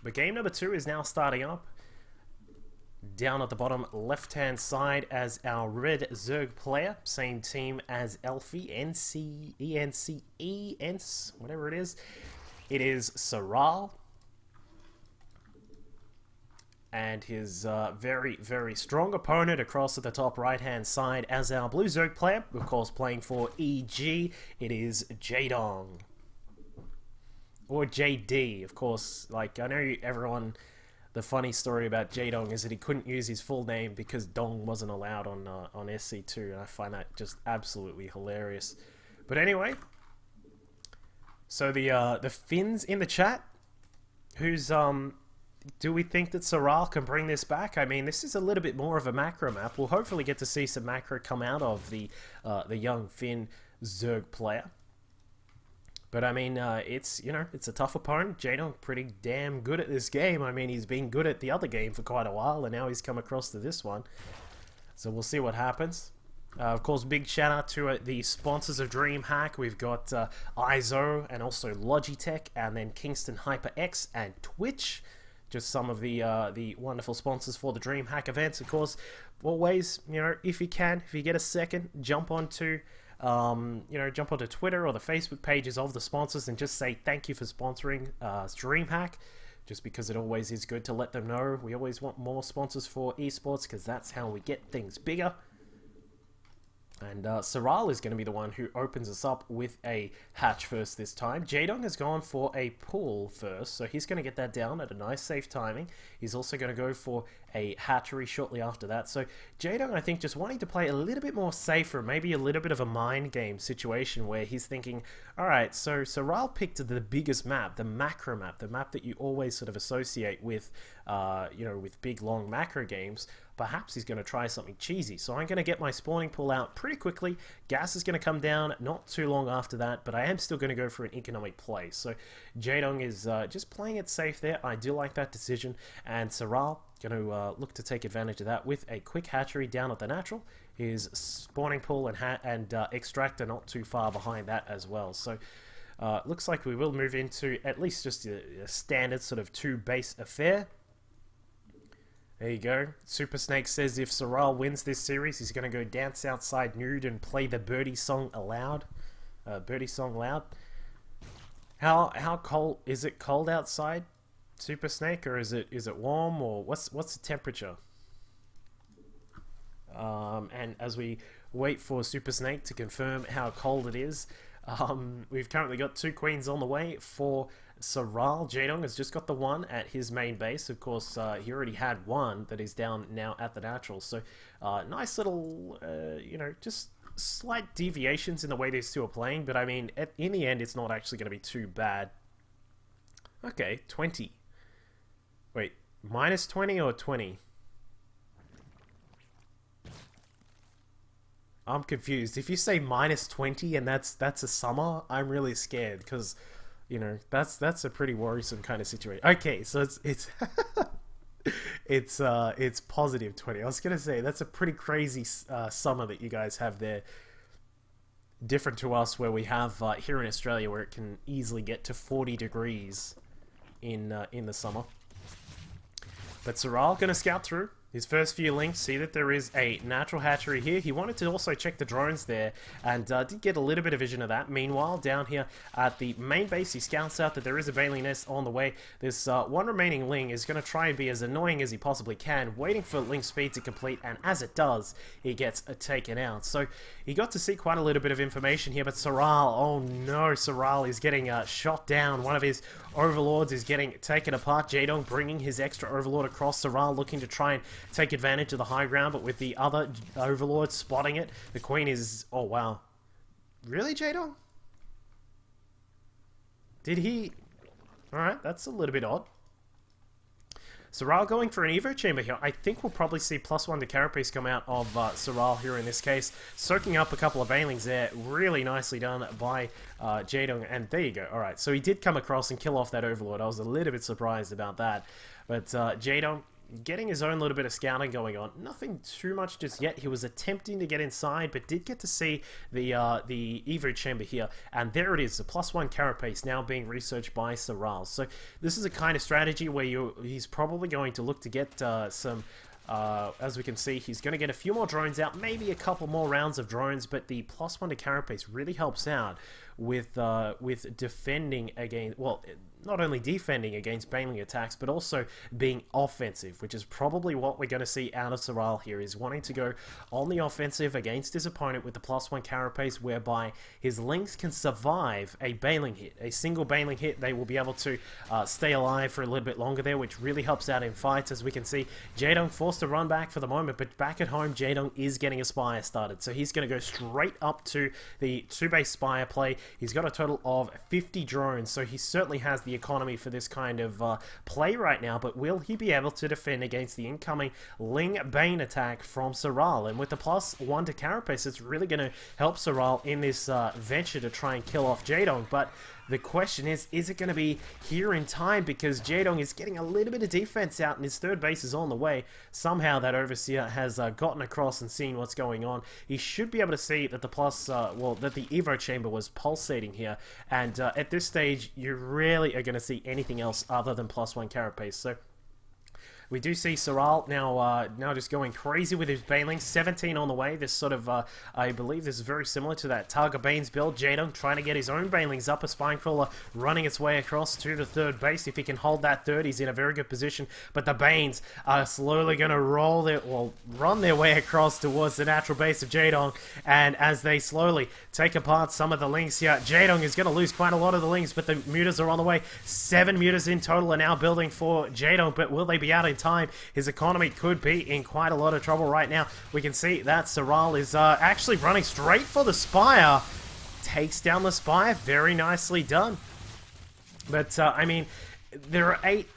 But game number 2 is now starting up. Down at the bottom left-hand side as our red Zerg player. Same team as Elfie, N-C-E-N-C-E, whatever it is. It is Serral. And his very, very strong opponent across at the top right-hand side as our blue Zerg player. Of course, playing for EG, it is Jaedong. Or JD, of course. Like, I know everyone... The funny story about Jaedong is that he couldn't use his full name because Dong wasn't allowed on SC2, and I find that just absolutely hilarious. But anyway, so the Finns in the chat, who's do we think that Serral can bring this back? I mean, this is a little bit more of a macro map. We'll hopefully get to see some macro come out of the young Finn Zerg player. But I mean, it's, you know, it's a tough opponent. Jaedong pretty damn good at this game. I mean, he's been good at the other game for quite a while, and now he's come across to this one. So we'll see what happens. Of course, big shout out to the sponsors of Dreamhack. We've got ISO and also Logitech, and then Kingston HyperX and Twitch. Just some of the wonderful sponsors for the Dreamhack events. Of course, always, you know, if you can, if you get a second, jump onto... you know, jump onto Twitter or the Facebook pages of the sponsors and just say thank you for sponsoring Dreamhack, just because it always is good to let them know. We always want more sponsors for esports because that's how we get things bigger. And Serral is going to be the one who opens us up with a hatch first this time. Jaedong has gone for a pull first, so he's going to get that down at a nice safe timing. He's also going to go for a hatchery shortly after that. So Jaedong, I think, just wanting to play a little bit more safer, maybe a little bit of a mind game situation where he's thinking, alright, so Serral picked the biggest map, the macro map, the map that you always sort of associate with, you know, with big, long macro games. Perhaps he's going to try something cheesy. So I'm going to get my spawning pool out pretty quickly. Gas is going to come down not too long after that, but I am still going to go for an economic play. So Jaedong is just playing it safe there. I do like that decision. And Serral going to look to take advantage of that with a quick hatchery down at the natural. His spawning pool and extractor not too far behind that as well. So looks like we will move into at least just a standard sort of 2 base affair. There you go. Super Snake says if Serral wins this series, he's going to go dance outside nude and play the birdie song aloud. Birdie song loud. How cold is it? Cold outside, Super Snake, or is it warm, or what's the temperature? And as we wait for Super Snake to confirm how cold it is, we've currently got 2 queens on the way for Serral. Jaedong has just got the one at his main base. Of course, he already had one that is down now at the natural. So, nice little, you know, just slight deviations in the way these two are playing. But I mean, in the end, it's not actually going to be too bad. Okay, 20. Wait, minus 20 or 20? I'm confused. If you say minus 20 and that's a summer, I'm really scared because, you know, that's a pretty worrisome kind of situation. Okay, so it's it's positive 20. I was gonna say that's a pretty crazy summer that you guys have there. Different to us, where we have here in Australia, where it can easily get to 40 degrees in the summer. But Serral gonna scout through his first few links, see that there is a natural hatchery here. He wanted to also check the drones there, and did get a little bit of vision of that. Meanwhile, down here at the main base, he scouts out that there is a baleen nest on the way. This one remaining ling is going to try and be as annoying as he possibly can, waiting for ling speed to complete, and as it does, he gets taken out. So he got to see quite a little bit of information here, but Serral, oh no, Serral is getting shot down. One of his overlords is getting taken apart. Jaedong bringing his extra overlord across. Serral looking to try and take advantage of the high ground, but with the other overlord spotting it, the queen is... Oh, wow. Really, Jaedong? Did he... Alright, that's a little bit odd. Serral going for an Evo Chamber here. I think we'll probably see +1 to carapace come out of Serral here in this case. Soaking up a couple of banelings there. Really nicely done by Jaedong. And there you go. Alright, so he did come across and kill off that overlord. I was a little bit surprised about that. But Jaedong getting his own little bit of scouting going on. Nothing too much just yet. He was attempting to get inside, but did get to see the Evo chamber here. And there it is, the +1 carapace now being researched by Serral. So this is a kind of strategy where he's probably going to look to get some... as we can see, he's going to get a few more drones out, maybe a couple more rounds of drones, but the +1 to carapace really helps out with defending against, well, not only defending against Baneling attacks, but also being offensive, which is probably what we're going to see out of Serral here, is wanting to go on the offensive against his opponent with the +1 carapace, whereby his links can survive a Baneling hit. A single Baneling hit, they will be able to stay alive for a little bit longer there, which really helps out in fights. As we can see, Jaedong forced to run back for the moment, but back at home, Jaedong is getting a Spire started. So he's going to go straight up to the 2-base Spire play. He's got a total of 50 drones, so he certainly has the economy for this kind of play right now, but will he be able to defend against the incoming Ling Bane attack from Serral? And with the +1 to carapace, it's really going to help Serral in this venture to try and kill off Jaedong. But the question is it going to be here in time? Because Jaedong is getting a little bit of defense out and his 3rd base is on the way. Somehow that Overseer has gotten across and seen what's going on. He should be able to see that the that the Evo chamber was pulsating here. And at this stage, you really are going to see anything else other than +1 carapace. So we do see Serral now just going crazy with his Banelings. 17 on the way. This sort of, I believe this is very similar to that Targa Banes build. Jaedong trying to get his own Banelings up. A Spinecrawler running its way across to the 3rd base. If he can hold that 3rd, he's in a very good position. But the Banes are slowly going to run their way across towards the natural base of Jaedong. And as they slowly take apart some of the links here, Jaedong is going to lose quite a lot of the links, but the mutas are on the way. 7 mutas in total are now building for Jaedong, but will they be out in time? His economy could be in quite a lot of trouble right now. We can see that Serral is actually running straight for the Spire. Takes down the Spire. Very nicely done. But, I mean, there are eight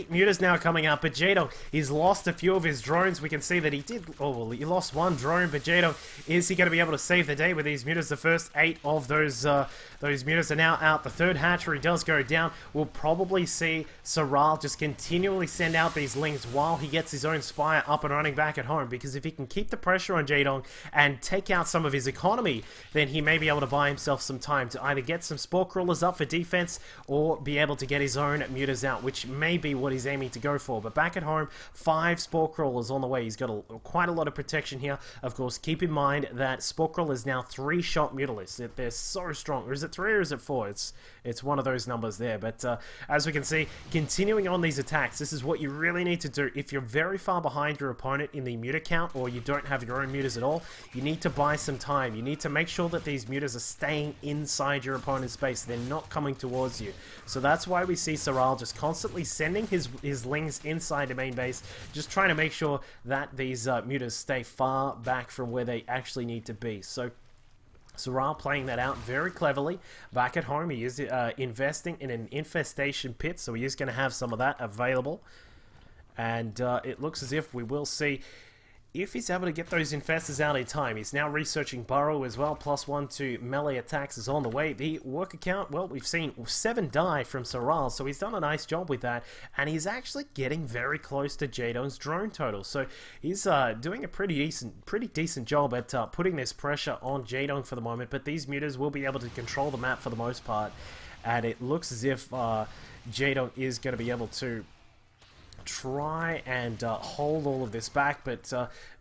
mutas now coming up, but Jaedong, he's lost a few of his drones. We can see that he did, he lost 1 drone, but Jaedong, is he going to be able to save the day with these mutas? The first 8 of those mutas are now out. The 3rd hatchery does go down. We'll probably see Serral just continually send out these links while he gets his own Spire up and running back at home, because if he can keep the pressure on Jaedong and take out some of his economy, then he may be able to buy himself some time to either get some Spore Crawlers up for defense or be able to get his own mutas out, which may be what he's aiming to go for. But back at home, 5 Spore Crawlers on the way. He's got quite a lot of protection here. Of course, keep in mind that Spore Crawler is now 3-shot Mutalisks. They're so strong. Or is it 3 or is it 4? It's one of those numbers there. But as we can see, continuing on these attacks, this is what you really need to do. If you're very far behind your opponent in the muta count, or you don't have your own mutas at all, you need to buy some time. You need to make sure that these mutas are staying inside your opponent's space. They're not coming towards you. So that's why we see Serral just constantly sending his lings inside the main base, just trying to make sure that these mutas stay far back from where they actually need to be. So Serral playing that out very cleverly. Back at home, he is investing in an infestation pit, so he is going to have some of that available. And it looks as if we will see if he's able to get those infestors out in time. He's now researching Burrow as well. +1 to melee attacks is on the way. The worker count, well, we've seen 7 die from Serral, so he's done a nice job with that. And he's actually getting very close to Jaedong's drone total. So he's doing a pretty decent job at putting this pressure on Jaedong for the moment. But these mutas will be able to control the map for the most part. And it looks as if Jaedong is going to be able to try and hold all of this back, but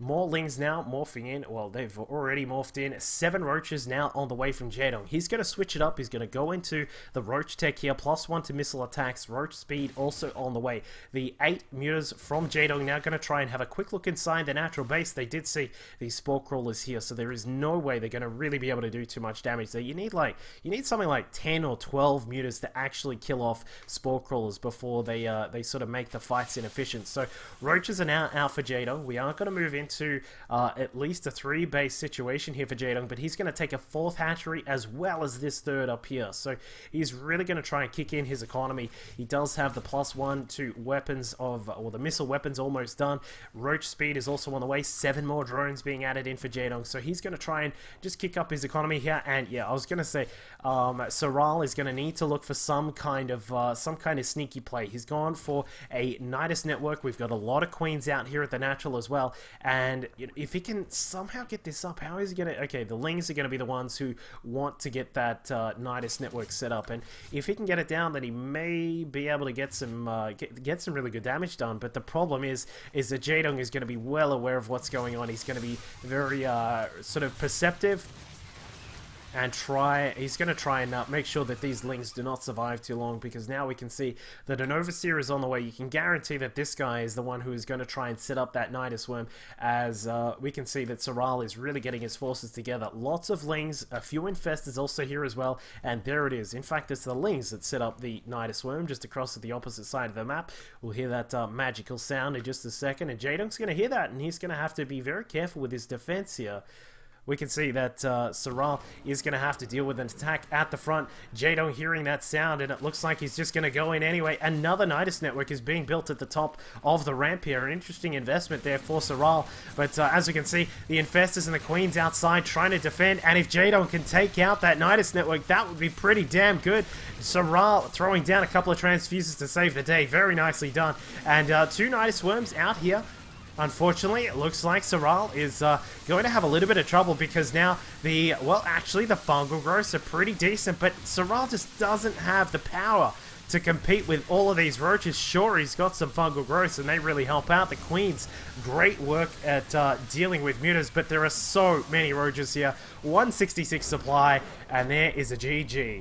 more lings now morphing in. Well, they've already morphed in. 7 roaches now on the way from Jaedong. He's going to switch it up. He's going to go into the roach tech here, +1 to missile attacks, roach speed also on the way. The 8 mutas from Jaedong now going to try and have a quick look inside the natural base. They did see these Spore Crawlers here, so there is no way they're going to really be able to do too much damage there. You need something like 10 or 12 mutas to actually kill off Spore Crawlers before they sort of make the fights inefficient. So roaches are now out for Jaedong. We are going to move into at least a 3-base situation here for Jaedong, but he's going to take a 4th hatchery as well as this 3rd up here. So he's really going to try and kick in his economy. He does have the +1 to weapons or the missile weapons almost done. Roach speed is also on the way. 7 more drones being added in for Jaedong. So he's going to try and just kick up his economy here. And yeah, I was going to say Serral is going to need to look for some kind of sneaky play. He's gone for a Nidus network. We've got a lot of queens out here at the natural as well. And you know, if he can somehow get this up, how is he going to... Okay, the Lings are going to be the ones who want to get that Nidus network set up. And if he can get it down, then he may be able to get some get some really good damage done. But the problem is that Jaedong is going to be well aware of what's going on. He's going to be very sort of perceptive. And he's going to try and make sure that these Lings do not survive too long, because now we can see that an Overseer is on the way. You can guarantee that this guy is the one who is going to try and set up that Nidus Worm, as we can see that Serral is really getting his forces together. Lots of Lings, a few Infestors also here as well, and there it is. In fact, it's the Lings that set up the Nidus Worm just across at the opposite side of the map. We'll hear that magical sound in just a second, and Jaedong's going to hear that, and he's going to have to be very careful with his defense here. We can see that Serral is going to have to deal with an attack at the front. Jaedong hearing that sound, and it looks like he's just going to go in anyway. Another Nidus network is being built at the top of the ramp here. An interesting investment there for Serral. But as we can see, the Infestors and the Queens outside trying to defend. And if Jaedong can take out that Nidus network, that would be pretty damn good. Serral throwing down a couple of transfuses to save the day. Very nicely done. And 2 Nidus Worms out here. Unfortunately, it looks like Serral is going to have a little bit of trouble, because now well, actually, the fungal growths are pretty decent, but Serral just doesn't have the power to compete with all of these roaches. Sure, he's got some fungal growths, and they really help out. The Queens, great work at dealing with mutas, but there are so many roaches here. 166 supply, and there is a GG.